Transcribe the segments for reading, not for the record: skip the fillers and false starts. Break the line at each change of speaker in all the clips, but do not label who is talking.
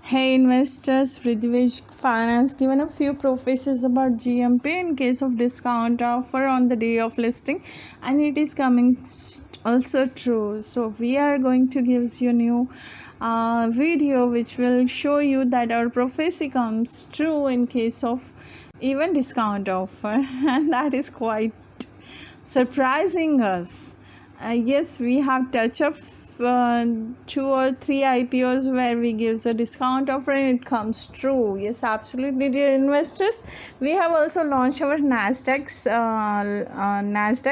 Hey investors, Vridhi Finance given a few prophecies about GMP in case of discount offer on the day of listing, and it is coming also true. So we are going to give you a new video which will show you that our prophecy comes true in case of even discount offer, and that is quite surprising us. Yes, we have touch up 2 or 3 IPOs where we gives a discount offer and it comes true. Yes, absolutely, dear investors. We have also launched our Nasdaq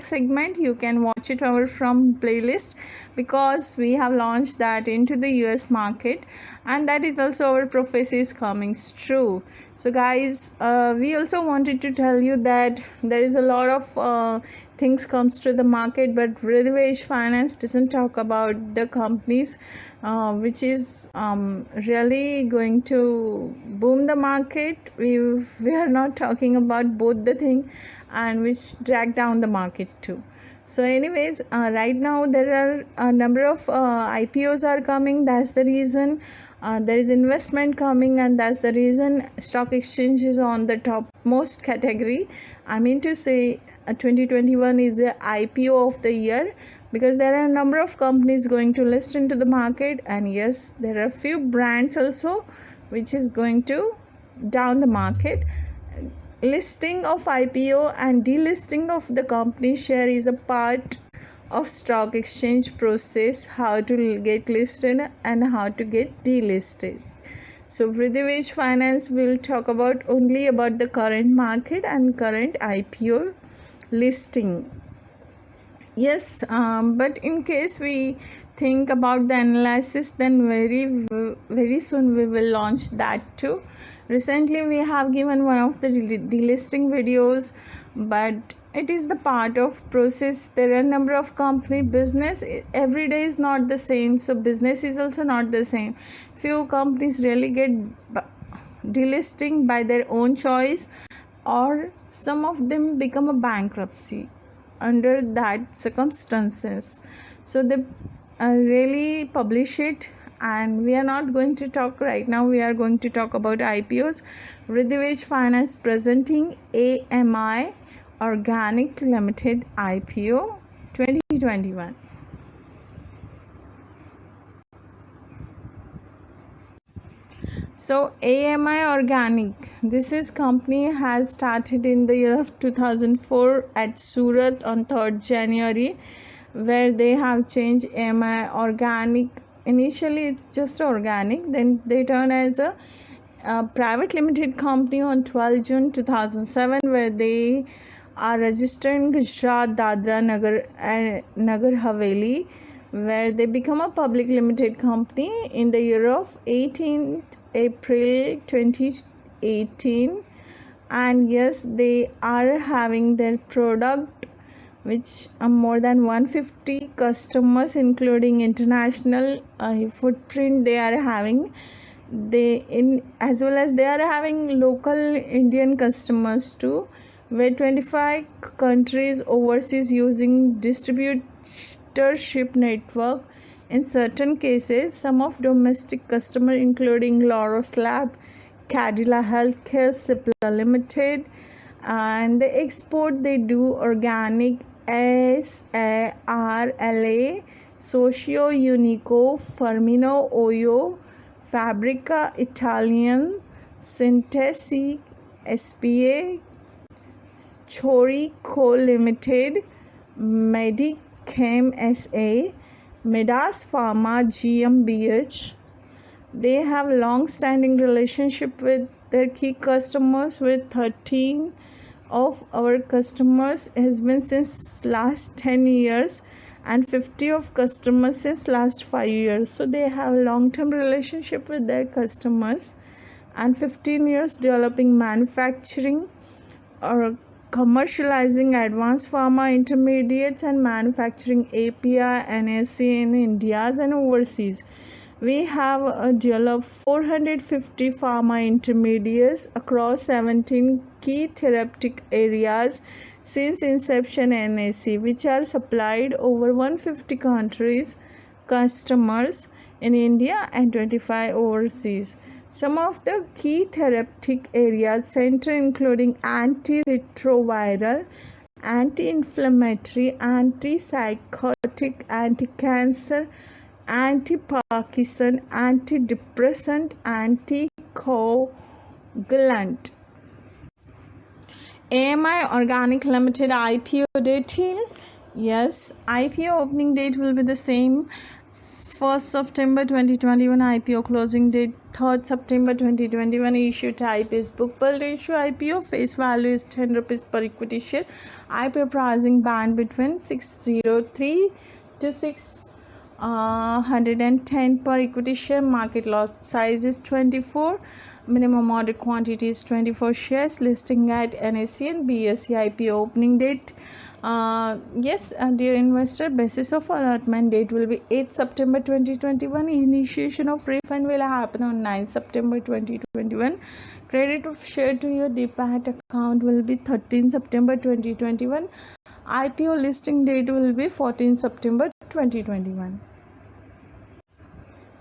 segment. You can watch it over from playlist because we have launched that into the US market, and that is also our prophecy is coming true. So guys, we also wanted to tell you that there is a lot of things comes to the market, but Vridhi Finance doesn't talk about the companies which is really going to boom the market. We are not talking about both the thing and which drag down the market too. So anyways, right now there are a number of IPOs are coming. That's the reason there is investment coming, and that's the reason stock exchange is on the topmost category. I mean to say 2021 is the IPO of the year because there are a number of companies going to list into the market, and yes, there are a few brands also which is going to down the market. Listing of IPO and delisting of the company share is a part of stock exchange process, how to get listed and how to get delisted. So Vridhi Finance will talk about only about the current market and current IPO listing. Yes, but in case we think about the analysis, then very soon we will launch that too. Recently we have given one of the delisting videos, but it is the part of process. There are a number of company business every day is not the same, so business is also not the same. Few companies really get delisting by their own choice, or some of them become a bankruptcy under that circumstances, so they really publish it. And we are not going to talk right now, we are going to talk about IPOs. Vridhi Finance presenting AMI Organic Limited IPO 2021. So AMI Organic, this is company has started in the year of 2004 at Surat on 3rd January, where they have changed AMI Organic. Initially it's just organic, then they turn as a private limited company on 12 June 2007, where they are registered in Gujarat, Dadra Nagar Haveli, where they become a public limited company in the year of 18th April 2018. And yes, they are having their product which more than 150 customers, including international footprint they are having. They in as well as they are having local Indian customers too, where 25 countries overseas using distributorship network. In certain cases, some of domestic customer including Loros Lab, Cadila Healthcare, Cipla Limited, and the export they do organic SARLA, Socio Unico, Fermino Oyo, Fabrica Italian, Sintesi SPA, Chori Co Limited, Medichem SA, Midas Pharma GmbH. They have long-standing relationship with their key customers, with 13 of our customers has been since last 10 years and 50 of customers since last 5 years. So they have long-term relationship with their customers, and 15 years developing, manufacturing or commercializing advanced pharma intermediates and manufacturing API NAC in India and overseas. We have developed 450 pharma intermediates across 17 key therapeutic areas since inception NAC, which are supplied over 150 countries customers in India and 25 overseas. Some of the key therapeutic areas center including antiretroviral, anti-inflammatory, antipsychotic, anti-cancer, anti-Parkinson, antidepressant, anticoagulant. AMI Organic Limited IPO date. Yes, IPO opening date will be the same. 1st September 2021 IPO, closing date 3rd September 2021. Issue type is book build issue IPO. Face value is 10 rupees per equity share. IPO pricing band between 603 to 610 per equity share. Market lot size is 24. Minimum order quantity is 24 shares. Listing at NSE and BSE. IPO opening date. Yes, dear investor, basis of allotment date will be 8th September 2021. Initiation of refund will happen on 9th September 2021. Credit of share to your demat account will be 13th September 2021. IPO listing date will be 14th September 2021.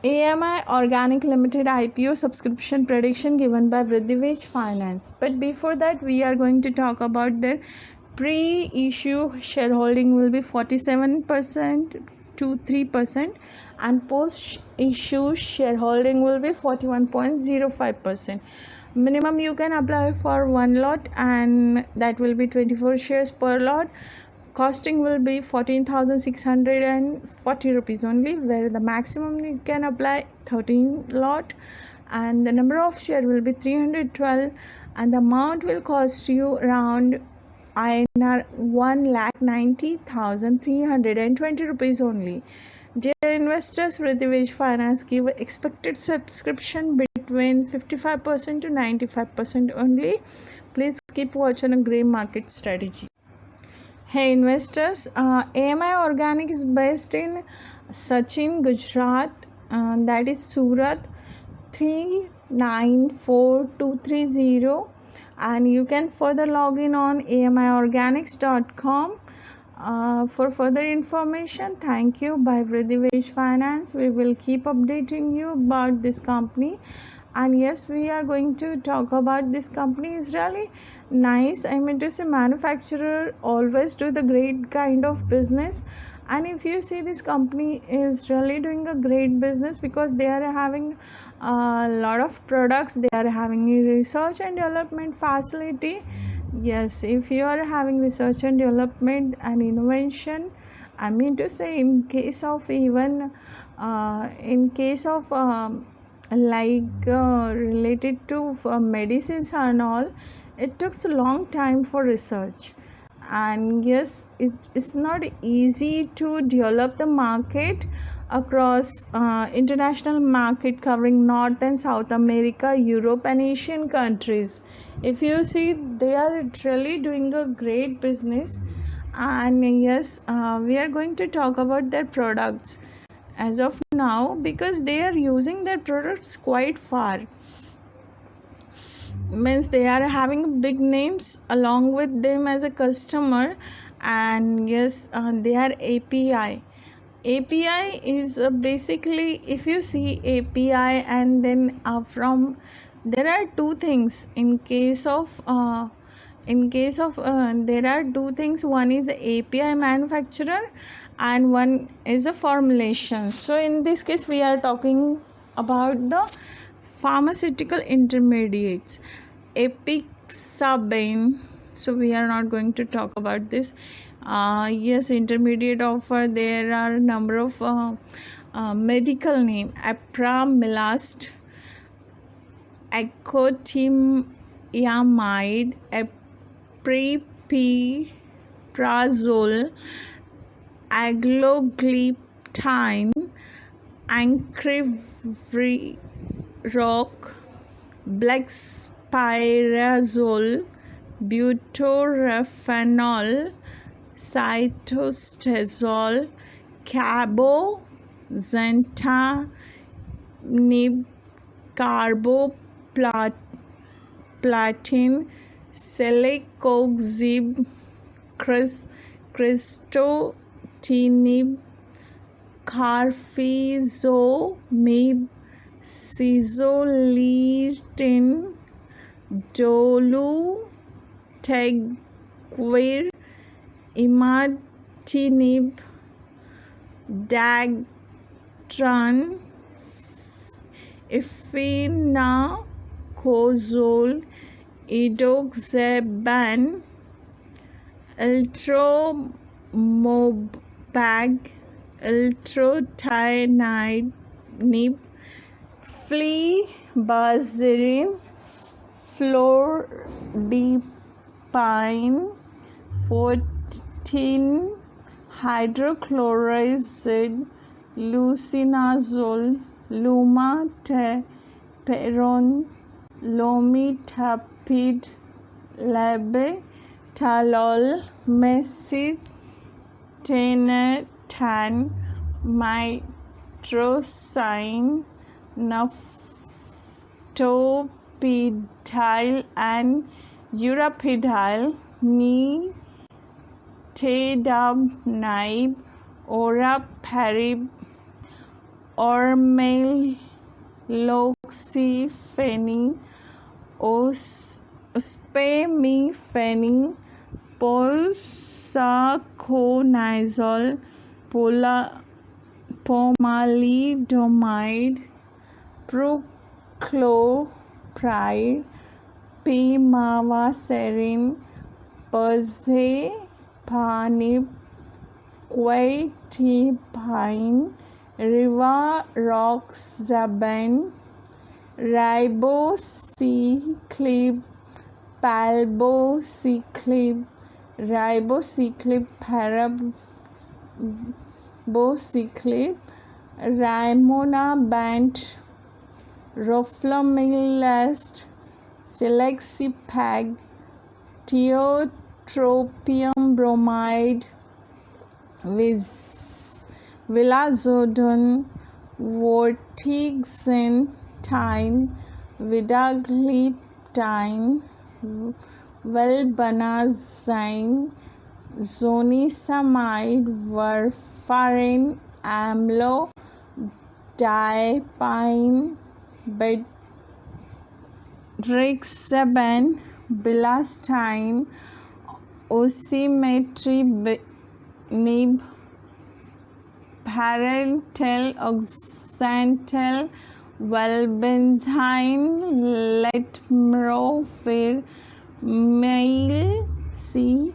AMI Organic Limited IPO subscription prediction given by Vridhi Finance. But before that, we are going to talk about their pre-issue shareholding will be 47% to 3%, and post-issue shareholding will be 41.05%. Minimum you can apply for one lot, and that will be 24 shares per lot. Costing will be 14,640 rupees only, where the maximum you can apply 13 lot, and the number of share will be 312, and the amount will cost you around INR 1,90,320 rupees only. Dear investors, Vridhi Finance give expected subscription between 55% to 95% only. Please keep watch on a grey market strategy. Hey investors, AMI Organic is based in Sachin, Gujarat, that is Surat 394230, and you can further log in on amiorganics.com for further information. Thank you. By Vridhi Finance, we will keep updating you about this company. And yes, we are going to talk about this company is really nice. I mean to say, manufacturer always do the great kind of business. And if you see, this company is really doing a great business because they are having a lot of products. They are having a research and development facility. Yes, if you are having research and development and innovation, I mean to say, in case of even related to medicines and all, it took a long time for research. And yes, it's not easy to develop the market across international market covering North and South America, Europe and Asian countries. If you see, they are really doing a great business. And yes, we are going to talk about their products as of now, because they are using their products quite far. Means they are having big names along with them as a customer. And yes, they are API is basically, if you see API, and then from there are two things in case of there are two things. One is API manufacturer and one is a formulation. So in this case, we are talking about the pharmaceutical intermediates, apixaban. So we are not going to talk about this. Yes, intermediate offer, there are a number of medical name: apramilast, aconitamide, apriprazole, aglogliptine, ancivriroc, blaxpyrazole, butorphanol, cytostazole, cabozantinib, carboplatin, celecoxib, cristotinib, carfizomib, Sizolitin, Dolutegravir, Imatinib, Dactran, Efinaconazole, Edoxaban, Eltromobag, Eltrotinib, Flubazirin, Fluordipine, 14 hydrochloride, Lusinazole, Lumateperone, Lomitapid, Labetalol, Mesitentan, Mitrosine, Naftopidyl and Urapidyl, Nitidamib, Oraparib, Ormeloxifene, Ospemifene, Posaconazole, Pomalidomide, Prochlorpride, Pimavanserin, Pazepanib, Quetiapine, Rivaroxaban, Ribociclib, Palbociclib, Ribociclib, Parabociclib, Rimonabant, Roflumilast, Selexipag, Tiotropium bromide, Vilazodone, Vortixantine, Vidagliptine, Valbanazine, Zonisamide, Warfarin, Amlodipine, Betrixaban, Bilastine, Osimertinib, Parental, Oxantal, Valbenzine, Letmorphir, Milcilib,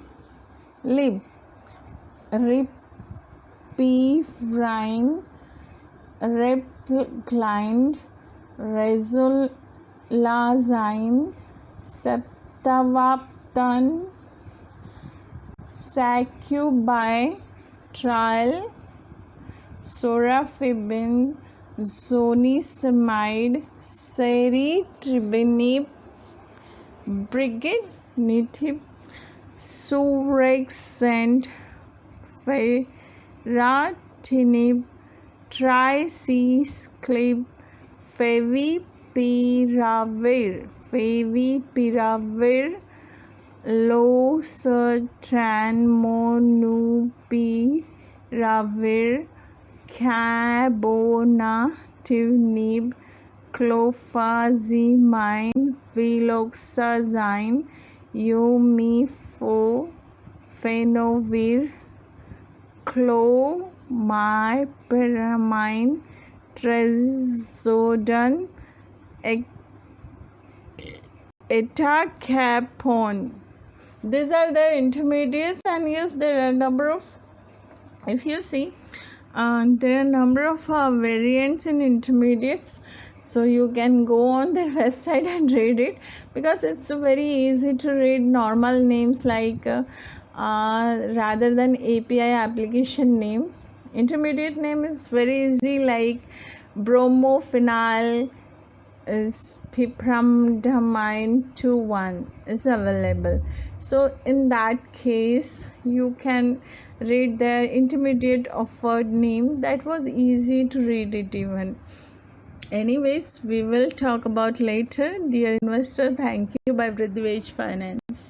Ripivirine, Repliglind, Rezolazine, Septavaptan, Sacubitril, Sorafenib, Zonisamide, Ceritribinib, Brigitinib, Surexant, Ferratinib, Tricyclib, Favipiravir, Losartanmonupiravir, Cabonatinib, Clofazimine, Viloxazine, Umifenovir, Clomipramine, Trazodone, Etacapone. These are their intermediates, and yes, there are a number of, if you see, there are a number of variants in intermediates, so you can go on their website and read it, because it's very easy to read normal names like rather than API application name. Intermediate name is very easy, like bromophenyl is pipramidine 2,1 is available. So in that case, you can read their intermediate offered name. That was easy to read it even. Anyways, we will talk about later. Dear investor, thank you. By Vridhi Finance.